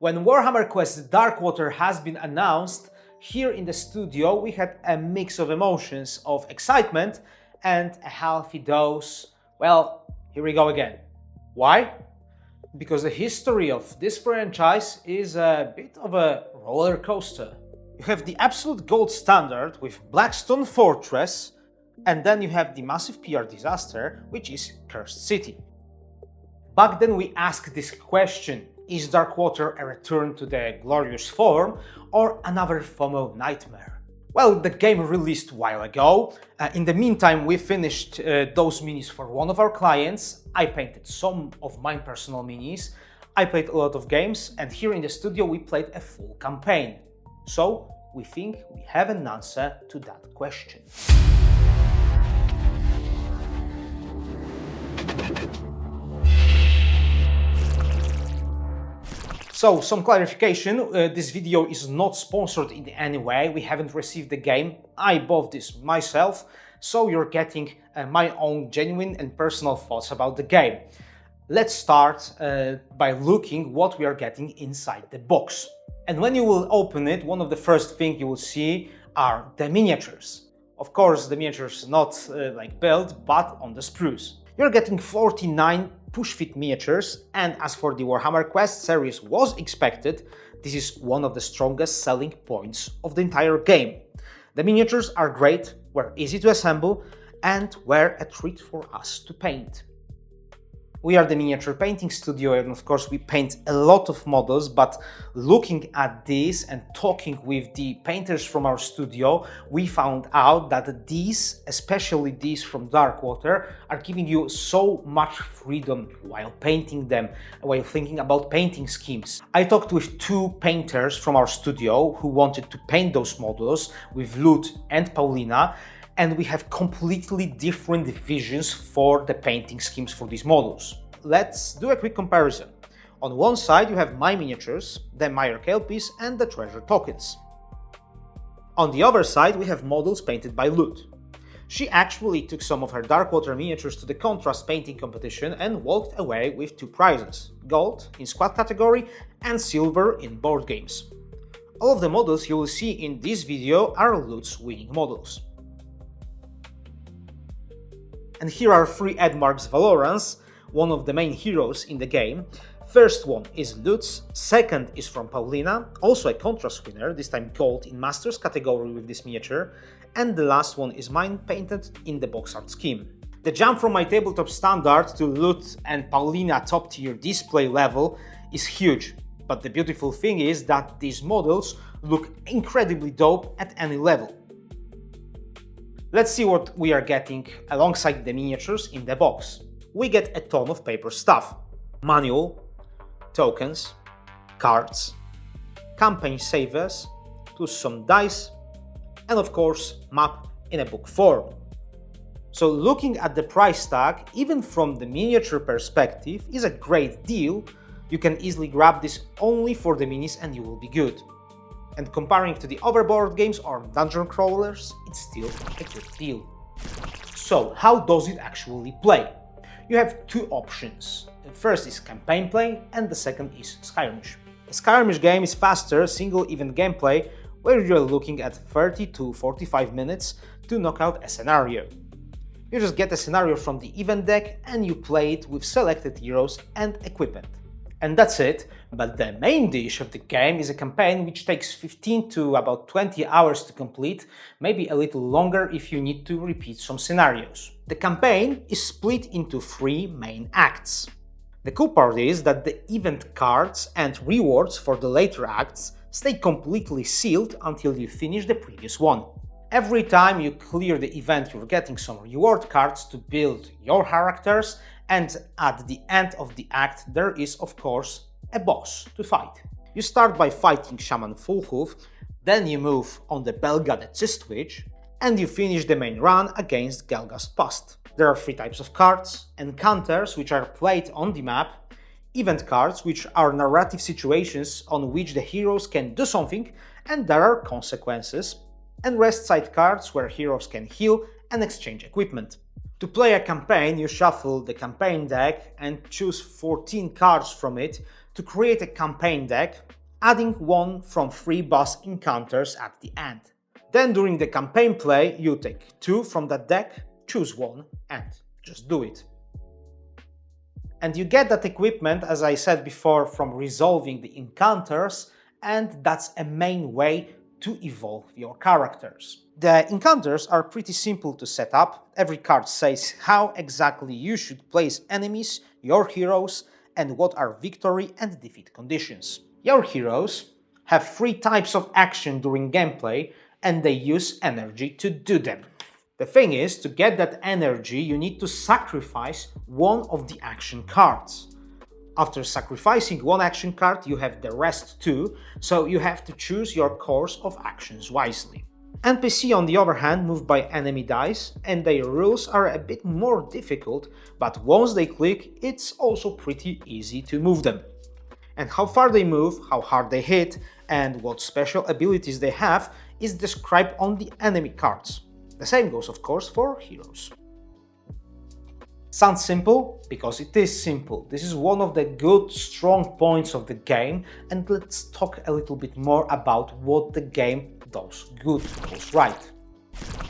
When Warhammer Quest Darkwater has been announced, here in the studio we had a mix of emotions of excitement and a healthy dose. Well, here we go again. Why? Because the history of this franchise is a bit of a roller coaster. You have the absolute gold standard with Blackstone Fortress, and then you have the massive PR disaster, which is Cursed City. Back then we asked this question: is Darkwater a return to the glorious form or another FOMO nightmare? Well, the game released a while ago. In the meantime, we finished those minis for one of our clients. I painted some of my personal minis. I played a lot of games, and here in the studio we played a full campaign. So we think we have an answer to that question. So, some clarification, this video is not sponsored in any way, we haven't received the game, I bought this myself, so you're getting my own genuine and personal thoughts about the game. Let's start by looking what we are getting inside the box. And when you will open it, one of the first things you will see are the miniatures. Of course, the miniatures not like built, but on the sprues. You're getting 49 push-fit miniatures, and as for the Warhammer Quest series was expected, this is one of the strongest selling points of the entire game. The miniatures are great, were easy to assemble, and were a treat for us to paint. We are the miniature painting studio, and of course we paint a lot of models, but looking at this and talking with the painters from our studio, we found out that these, especially these from Darkwater, are giving you so much freedom while painting them, while thinking about painting schemes. I talked with two painters from our studio who wanted to paint those models, with Lut and Paulina, and we have completely different visions for the painting schemes for these models. Let's do a quick comparison. On one side you have my miniatures, the Meyer Kelpies and the treasure tokens. On the other side we have models painted by Lut. She actually took some of her Darkwater miniatures to the contrast painting competition and walked away with two prizes: gold in squad category and silver in board games. All of the models you will see in this video are Lut's winning models. And here are three Edmark's Valorans, one of the main heroes in the game. First one is Lutz, second is from Paulina, also a contrast winner, this time gold in Masters category with this miniature, and the last one is mine, painted in the box art scheme. The jump from my tabletop standard to Lutz and Paulina top tier display level is huge, but the beautiful thing is that these models look incredibly dope at any level. Let's see what we are getting alongside the miniatures in the box. We get a ton of paper stuff: manual, tokens, cards, campaign savers, plus some dice, and of course map in a book form. So looking at the price tag, even from the miniature perspective, is a great deal. You can easily grab this only for the minis and you will be good. And comparing to the other board games or dungeon crawlers, it's still a good deal. So, how does it actually play? You have two options. The first is campaign play and the second is skirmish. A skirmish game is faster, single event gameplay, where you're looking at 30 to 45 minutes to knock out a scenario. You just get a scenario from the event deck and you play it with selected heroes and equipment. And that's it, but the main dish of the game is a campaign which takes 15 to about 20 hours to complete, maybe a little longer if you need to repeat some scenarios. The campaign is split into three main acts. The cool part is that the event cards and rewards for the later acts stay completely sealed until you finish the previous one. Every time you clear the event, you're getting some reward cards to build your characters, and at the end of the act there is of course a boss to fight. You start by fighting Shaman Fullhoof, then you move on the Belgad Cistwitch, and you finish the main run against Gelgast Past. There are three types of cards: encounters, which are played on the map, event cards, which are narrative situations on which the heroes can do something and there are consequences, and rest side cards where heroes can heal and exchange equipment. To play a campaign, you shuffle the campaign deck and choose 14 cards from it to create a campaign deck, adding one from 3 boss encounters at the end. Then during the campaign play, you take 2 from that deck, choose one, and just do it. And you get that equipment, as I said before, from resolving the encounters, and that's a main way to evolve your characters. The encounters are pretty simple to set up. Every card says how exactly you should place enemies, your heroes, and what are victory and defeat conditions. Your heroes have 3 types of action during gameplay, and they use energy to do them. The thing is, to get that energy, you need to sacrifice one of the action cards. After sacrificing one action card, you have the rest too, so you have to choose your course of actions wisely. NPC, on the other hand, move by enemy dice, and their rules are a bit more difficult, but once they click, it's also pretty easy to move them. And how far they move, how hard they hit, and what special abilities they have is described on the enemy cards. The same goes, of course, for heroes. Sounds simple? Because it is simple. This is one of the good, strong points of the game, and let's talk a little bit more about what the game does good, does right.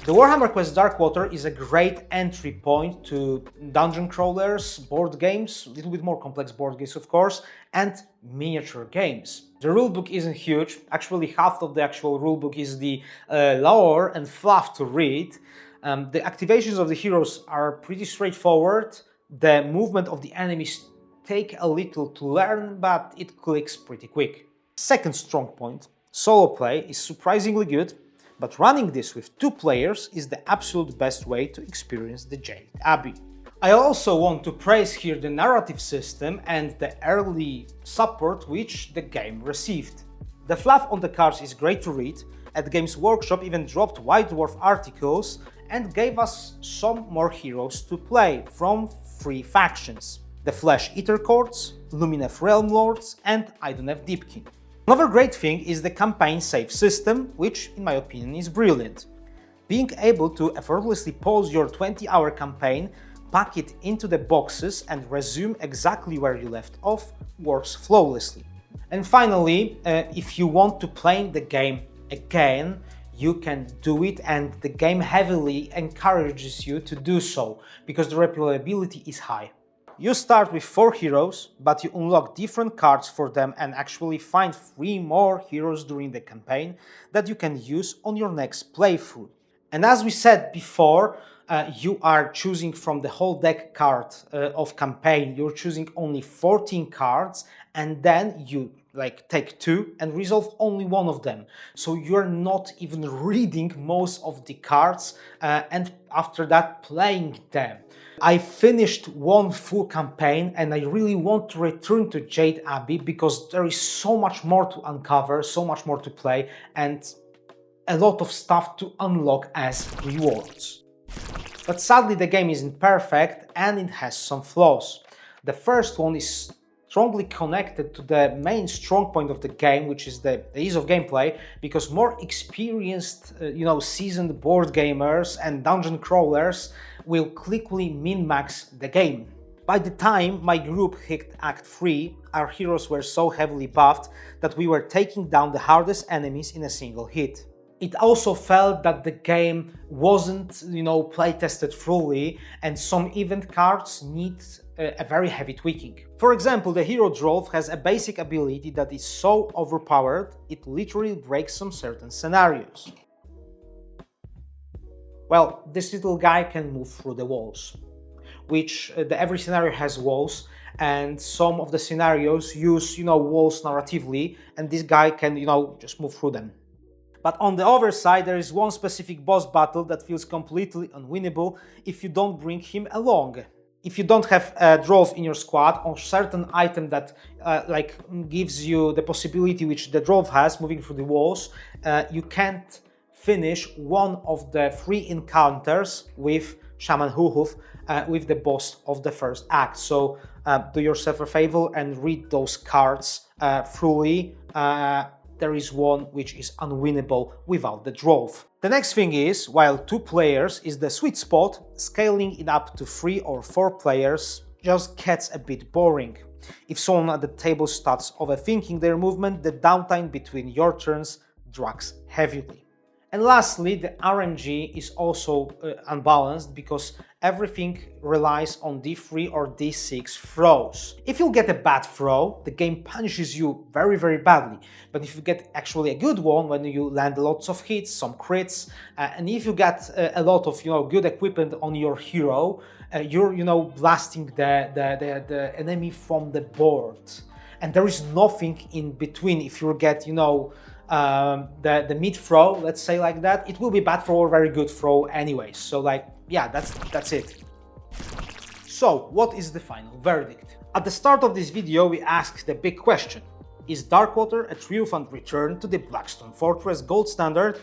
The Warhammer Quest Darkwater is a great entry point to dungeon crawlers, board games, a little bit more complex board games of course, and miniature games. The rulebook isn't huge, actually half of the actual rulebook is the lore and fluff to read. The activations of the heroes are pretty straightforward, the movement of the enemies take a little to learn, but it clicks pretty quick. Second strong point, solo play is surprisingly good, but running this with 2 players is the absolute best way to experience the Jade Abbey. I also want to praise here the narrative system and the early support which the game received. The fluff on the cards is great to read, and Games Workshop even dropped White Dwarf articles and gave us some more heroes to play from 3 factions: the Flesh Eater Courts, Lumineth Realm Lords, and Idoneth Deepkin. Another great thing is the campaign save system, which in my opinion is brilliant. Being able to effortlessly pause your 20-hour campaign, pack it into the boxes and resume exactly where you left off works flawlessly. And finally, if you want to play the game again, you can do it, and the game heavily encourages you to do so, because the replayability is high. You start with 4 heroes, but you unlock different cards for them and actually find 3 more heroes during the campaign that you can use on your next playthrough. And as we said before, you are choosing from the whole deck card of campaign, you're choosing only 14 cards, and then you take 2 and resolve only one of them. So you're not even reading most of the cards and after that playing them. I finished 1 full campaign and I really want to return to Jade Abbey because there is so much more to uncover, so much more to play, and a lot of stuff to unlock as rewards. But sadly the game isn't perfect and it has some flaws. The first one is strongly connected to the main strong point of the game, which is the ease of gameplay, because more experienced, seasoned board gamers and dungeon crawlers will quickly min-max the game. By the time my group hit Act 3, our heroes were so heavily buffed that we were taking down the hardest enemies in a single hit. It also felt that the game wasn't, play-tested fully, and some event cards need a very heavy tweaking. For example, the Hero Drove has a basic ability that is so overpowered, it literally breaks some certain scenarios. Well, this little guy can move through the walls, which every scenario has walls, and some of the scenarios use, walls narratively, and this guy can, just move through them. But on the other side, there is one specific boss battle that feels completely unwinnable if you don't bring him along. If you don't have a Drove in your squad or certain item that gives you the possibility which the Drove has, moving through the walls, you can't finish one of the 3 encounters with Shaman Huhuf with the boss of the first act. So do yourself a favor and read those cards fully. There is one which is unwinnable without the Drove. The next thing is, while 2 players is the sweet spot, scaling it up to 3 or 4 players just gets a bit boring. If someone at the table starts overthinking their movement, the downtime between your turns drags heavily. And lastly, the RNG is also unbalanced because everything relies on D3 or D6 throws. If you get a bad throw, the game punishes you very, very badly. But if you get actually a good one, when you land lots of hits, some crits, and if you get a lot of good equipment on your hero, you're blasting the enemy from the board. And there is nothing in between. If you get the mid throw, let's say like that, it will be bad throw or very good throw anyway. So yeah, that's it. So what is the final verdict? At the start of this video we asked the big question: is Darkwater a triumphant return to the Blackstone Fortress gold standard,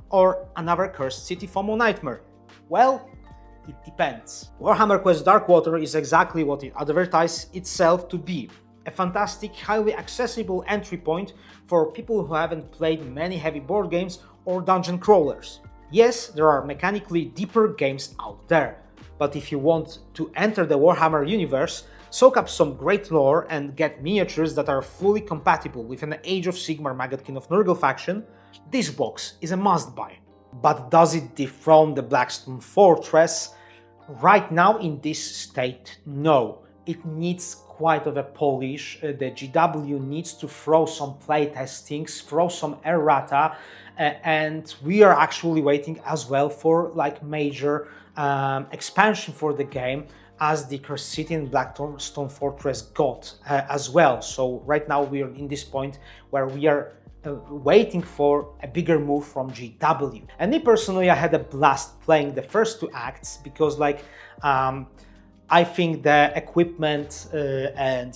or another cursed city FOMO nightmare? Well, it depends. Warhammer Quest Darkwater is exactly what it advertised itself to be: a fantastic, highly accessible entry point for people who haven't played many heavy board games or dungeon crawlers. Yes, there are mechanically deeper games out there, but if you want to enter the Warhammer universe, soak up some great lore and get miniatures that are fully compatible with an Age of Sigmar Maggotkin of Nurgle faction, this box is a must-buy. But does it dethrone the Blackstone Fortress? Right now in this state, no. It needs quite of a polish. The GW needs to throw some playtestings, throw some errata, and we are actually waiting as well for major expansion for the game, as the Cursed City and Blackstone Fortress got as well. So right now we are in this point where we are waiting for a bigger move from GW. And me personally, I had a blast playing the first two acts because I think the equipment and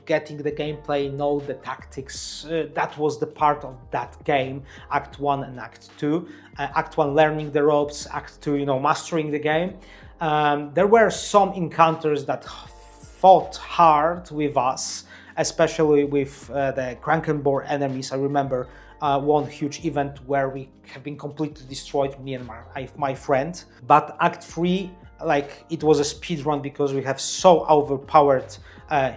getting the gameplay, know the tactics, that was the part of that game. Act 1 and Act 2. Act 1 learning the ropes, Act 2 mastering the game. There were some encounters that fought hard with us, especially with the Krankenborg enemies. I remember one huge event where we have been completely destroyed, me and my friend. But Act 3, it was a speed run because we have so overpowered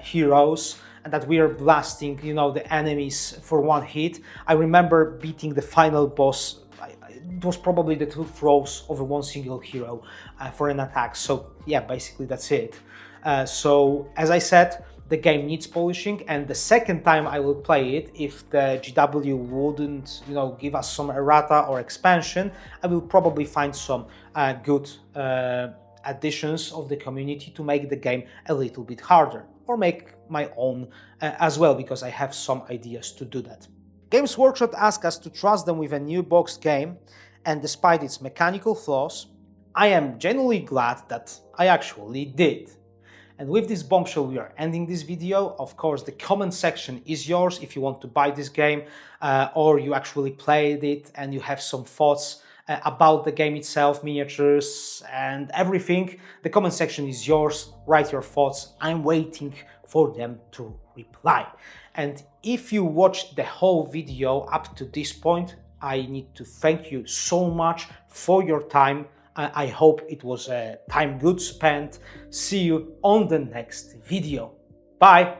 heroes and that we are blasting the enemies for one hit. I remember beating the final boss. It was probably the 2 throws over one single hero for an attack. So yeah, basically that's it. So as I said, the game needs polishing, and the second time I will play it, if the GW wouldn't give us some errata or expansion, I will probably find some good additions of the community to make the game a little bit harder, or make my own as well, because I have some ideas to do that. Games Workshop asked us to trust them with a new boxed game, and despite its mechanical flaws, I am genuinely glad that I actually did. And with this bombshell we are ending this video. Of course, the comment section is yours if you want to buy this game or you actually played it and you have some thoughts about the game itself, miniatures and everything. The comment section is yours. Write your thoughts. I'm waiting for them to reply. And if you watched the whole video up to this point, I need to thank you so much for your time. I hope it was a time good spent. See you on the next video. Bye!